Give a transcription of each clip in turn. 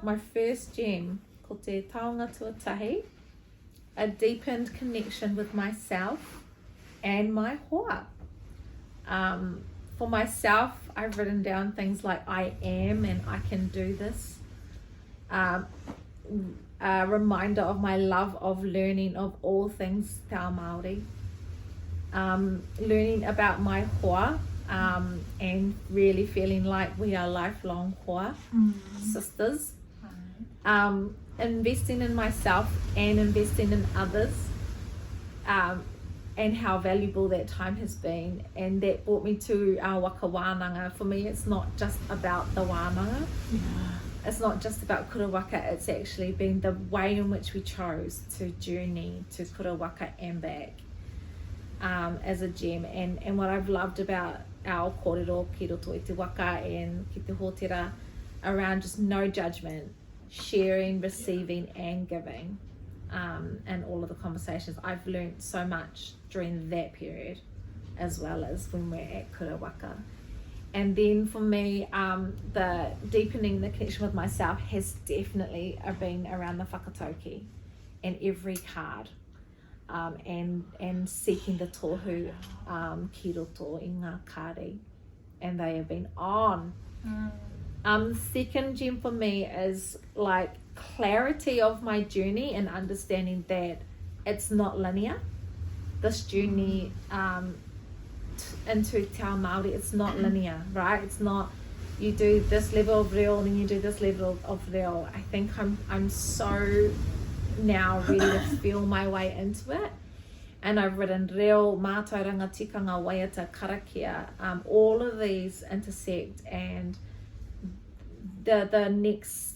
my first gem, ko te taonga tuatahi, a deepened connection with myself and my hoa. For myself, I've written down things like I am and I can do this. A reminder of my love of learning of all things te ao Māori. Learning about my hoa, and really feeling like we are lifelong hoa sisters. Investing in myself and investing in others, and how valuable that time has been, and that brought me to our waka wānanga. For me, it's not just about the wānanga. It's not just about kura waka, it's actually been the way in which we chose to journey to kura waka and back, as a gem. And what I've loved about our kōrero ki roto i te waka and ki te hōtera around just no judgment, sharing, receiving and giving, and all of the conversations. I've learned so much during that period as well as when we're at kura waka. And then for me, the deepening the connection with myself has definitely been around the whakatauki and every card, and seeking the tohu ki roto i ngā kāri, and they have been on. Second gem for me is like clarity of my journey and understanding that it's not linear. This journey into te ao Māori, it's not linear, right? It's not you do this level of reo and then you do this level of reo. I think I'm so now ready to feel my way into it, and I've written reo, mātauranga, tikanga, waiata, karakia, all of these intersect, and the next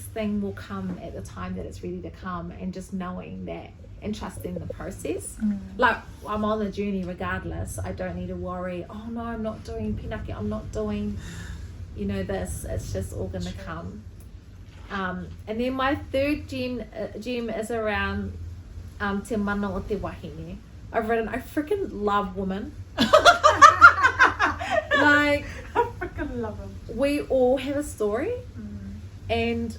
thing will come at the time that it's ready to come, and just knowing that and trusting the process. Like, I'm on the journey regardless. I don't need to worry, oh no, I'm not doing pinaki, I'm not doing this. It's just all gonna come. And then my third gem is around te mana o te wahine. I've written, I freaking love women. Like, I freaking love them. We all have a story, and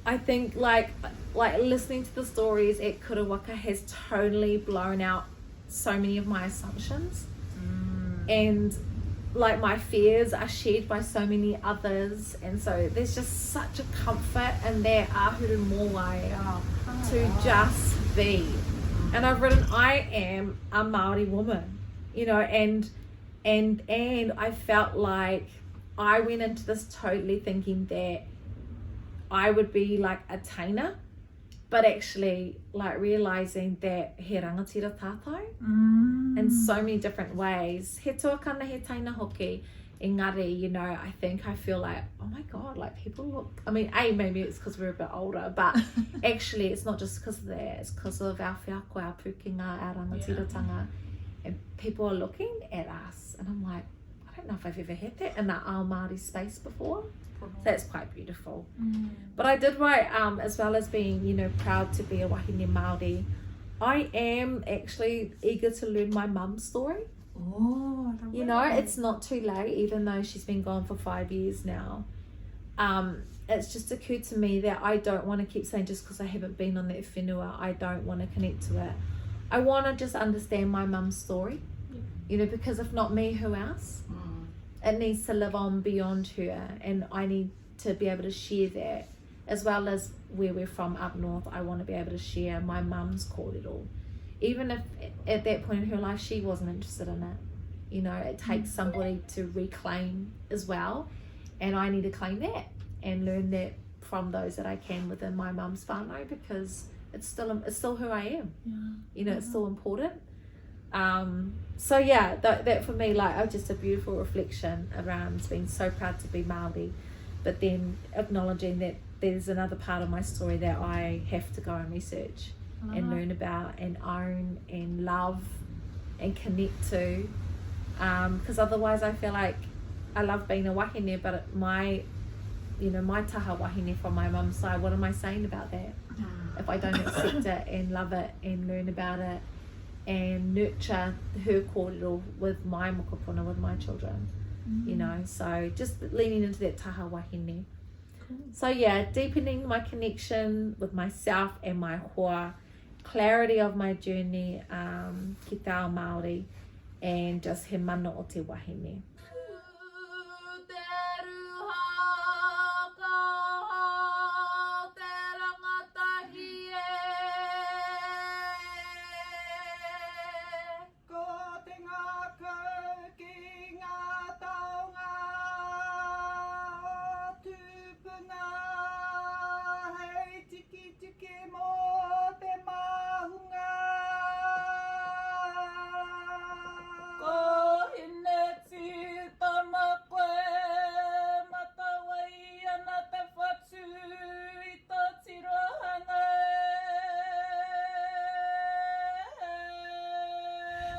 I think like listening to the stories at kura waka has totally blown out so many of my assumptions, and like my fears are shared by so many others, and so there's just such a comfort in that ahuru mōwai to just be. And I've written, I am a Māori woman, and I felt like I went into this totally thinking that I would be like a taina, but actually like realizing that he rangatira tātou in so many different ways. He tuakana he taina hoki, engari, I think I feel like, oh my God, like people look, maybe it's because we're a bit older, but actually it's not just because of that, it's because of our whiako, our pukinga, our rangatiratanga, and people are looking at us, and I'm like, I don't know if I've ever had that in the ao Māori space before. So that's quite beautiful. But I did write, as well as being, proud to be a wahine Māori, I am actually eager to learn my mum's story. It's not too late, even though she's been gone for 5 years now. It's just occurred to me that I don't want to keep saying just because I haven't been on that whenua, I don't want to connect to it. I want to just understand my mum's story, because if not me, who else? It needs to live on beyond her, and I need to be able to share that, as well as where we're from up north. I want to be able to share my mum's kōrero, even if at that point in her life she wasn't interested in it. It takes somebody to reclaim as well, and I need to claim that and learn that from those that I can within my mum's whānau, because it's still who I am. It's still important. So yeah, that for me, like, just a beautiful reflection around being so proud to be Māori, but then acknowledging that there's another part of my story that I have to go and research and learn about and own and love and connect to, because otherwise I feel like I love being a wahine, but my taha wahine from my mum's side, what am I saying about that if I don't accept it and love it and learn about it and nurture her kōrero with my mokopuna, with my children, so just leaning into that taha wahine. So yeah, deepening my connection with myself and my hoa, clarity of my journey ki te ao Māori, and just he mana o te wahine.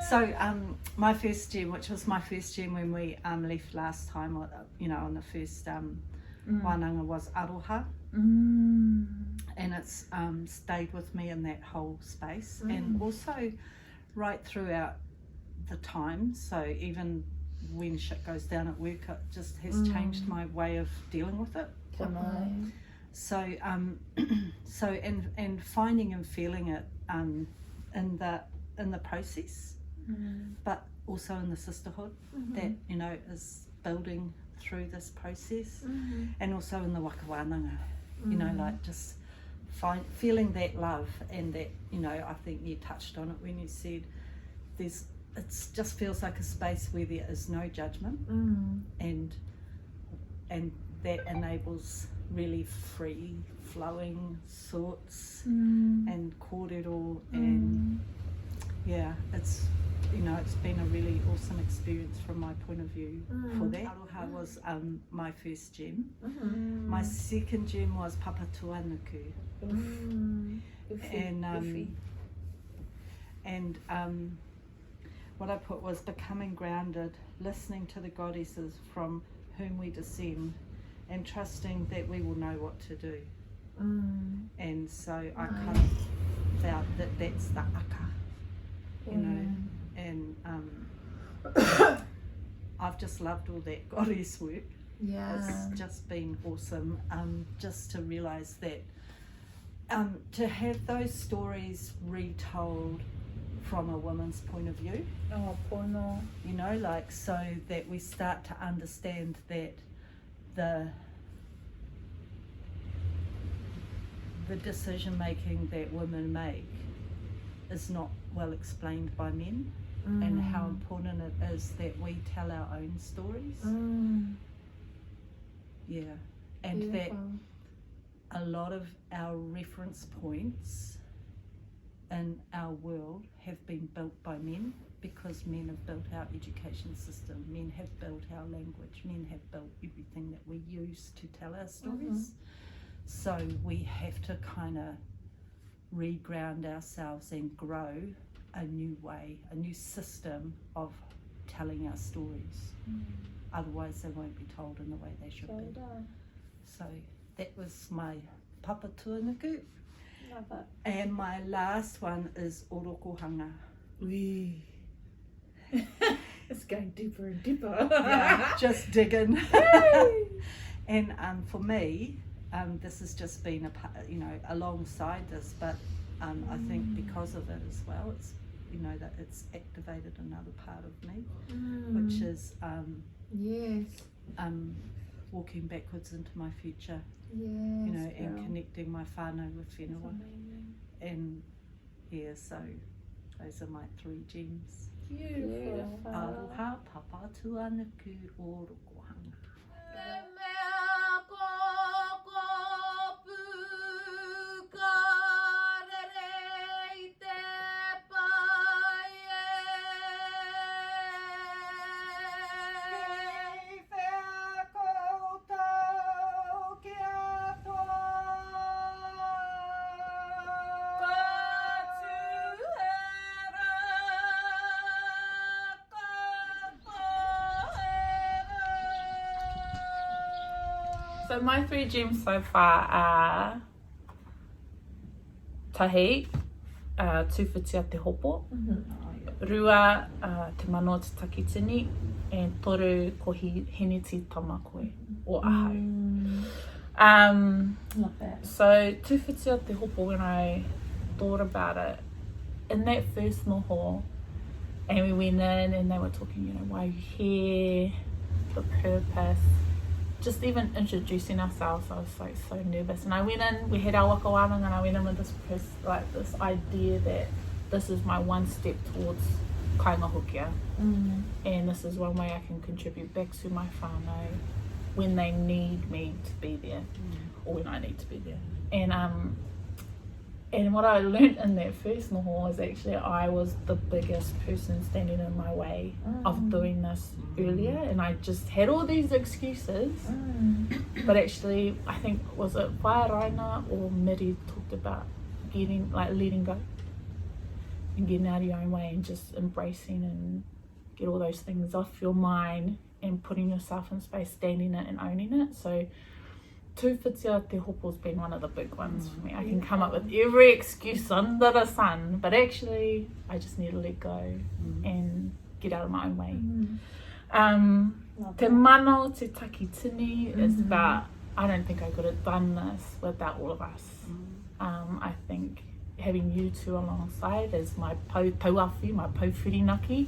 So my first gem, which was my first gem when we left last time, you know, on the first wānanga, was aroha. And it's stayed with me in that whole space, and also right throughout the time. So even when shit goes down at work, it just has changed my way of dealing with it. So so and finding and feeling it in the process, but also in the sisterhood that, you know, is building through this process, and also in the waka wānanga, you know, like just feeling that love, and that, you know, I think you touched on it when you said it just feels like a space where there is no judgment, and that enables really free flowing thoughts and kōrero, and yeah, it's, you know, it's been a really awesome experience from my point of view for that. Aroha was my first gem. My second gem was Papatuanuku. And what I put was becoming grounded, listening to the goddesses from whom we descend, and trusting that we will know what to do. And so I kind of felt that that's the aka, you know, and I've just loved all that goddess work. It's just been awesome, just to realise that, to have those stories retold from a woman's point of view, you know, like, so that we start to understand that the decision making that women make is not well explained by men, and how important it is that we tell our own stories. Yeah, and that a lot of our reference points in our world have been built by men, because men have built our education system, men have built our language, men have built everything that we use to tell our stories. So we have to kind of reground ourselves and grow a new way, a new system of telling our stories. Otherwise they won't be told in the way they should be. So that was my Papatuanuku. Love it. And my last one is Orokohanga. It's going deeper and deeper. Yeah, just digging. And for me, this has just been you know, alongside this, but I think because of it as well, it's, you know, that it's activated another part of me, which is walking backwards into my future, you know, and connecting my whānau with whenua. And yeah, so those are my 3 gems. Beautiful. Aroha, Papatuanuku, Orokohanga. So my 3 gems so far are tahi, tūwhitia te hopo, rua, te mano te takitini, and toru ko heneti tamakoe o ahau. Love that. So tuwhiti o te hopo, when I thought about it, in that first noho, and we went in and they were talking, you know, why are you here, the purpose, just even introducing ourselves. I was like so nervous, and I went in, we had our waka wānanga, and I went in with this idea that this is my one step towards kainga hokia, and this is one way I can contribute back to my whānau when they need me to be there, or when I need to be there. And what I learned in that first noho is actually I was the biggest person standing in my way of doing this earlier, and I just had all these excuses. But actually, I think, was it Whaaraina or Miri talked about letting go and getting out of your own way and just embracing and get all those things off your mind and putting yourself in space, standing it and owning it. So tuwhiti o te hopo's been one of the big ones for me. I can come up with every excuse under the sun, but actually I just need to let go and get out of my own way. Te mana o te takitini is about, I don't think I could have done this without all of us. I think having you two alongside as my tauawhi, my pauwhirinaki,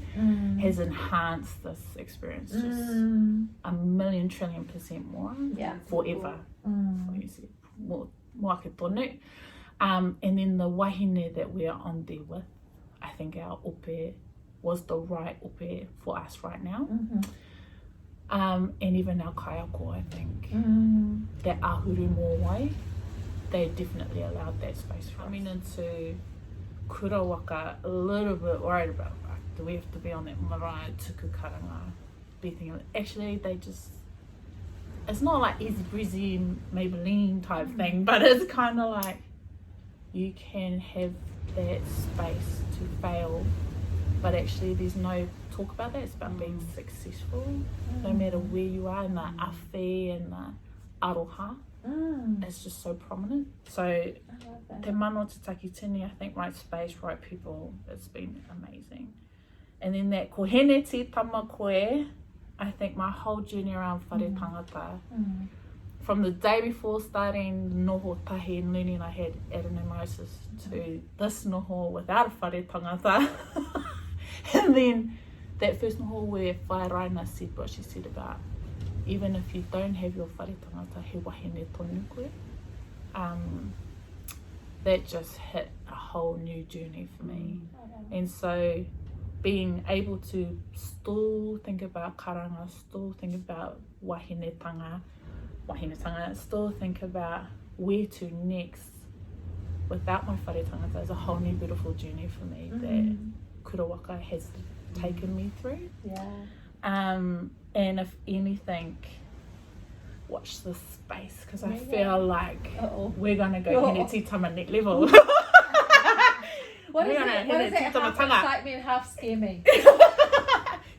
has enhanced this experience just a million trillion % more, forever. Like you said, more ake tonu. And then the wahine that we're on there with, I think our ope was the right ope for us right now. And even our kaiako, I think, that ahuru mō wai, they definitely allowed that space for us. Coming into kura waka, a little bit worried about, like, do we have to be on that marae tuku karanga? Be thinking, actually, they just, it's not like easy breezy Maybelline type thing, but it's kind of like you can have that space to fail, but actually there's no talk about that. It's about being successful, no matter where you are in the awhi and the aroha. It's just so prominent. So te mana o te takitini, I think right space, right people, it's been amazing. And then that kohene te tama koe, I think my whole journey around whare tangata, from the day before starting noho tahi and learning I had adenomyosis to this noho without a whare tangata. And then that first noho where Whaaraina said what she said about, even if you don't have your whare tangata, he wahine tonu koe. That just hit a whole new journey for me. And so being able to still think about karanga, still think about wahinetanga, still think about where to next without my whare tangata is a whole new beautiful journey for me that kura waka has taken me through. And if anything, watch this space, because I feel like we're gonna go Hineti Tama next level. What is it? Half excite me and half scare me.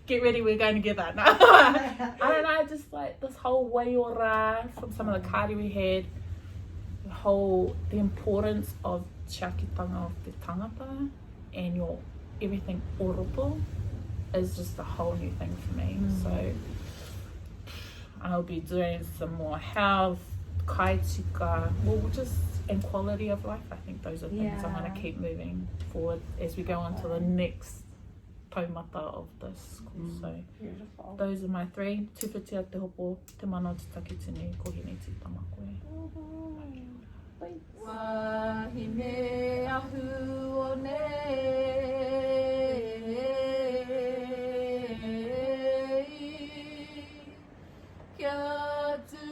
Get ready, we're going together. No. I don't know, just like this whole waiora from some of the kāri we had, the importance of tiakitanga of the tangata and your everything oropo is just a whole new thing for me. So I'll be doing some more health, kaitika, just and quality of life. I think those are things I'm going to keep moving forward as we go on to the next taumata of this school. So beautiful. Those are my three. Tuwhiti o te hopo, te mana o te takitini, kohine te tama koe. Wahine ahu o kia tu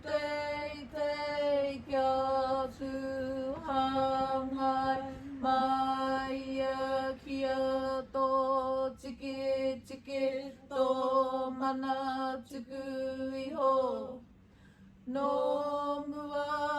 te kia tu hangai mai kia to tiki to mana tuku iho no mua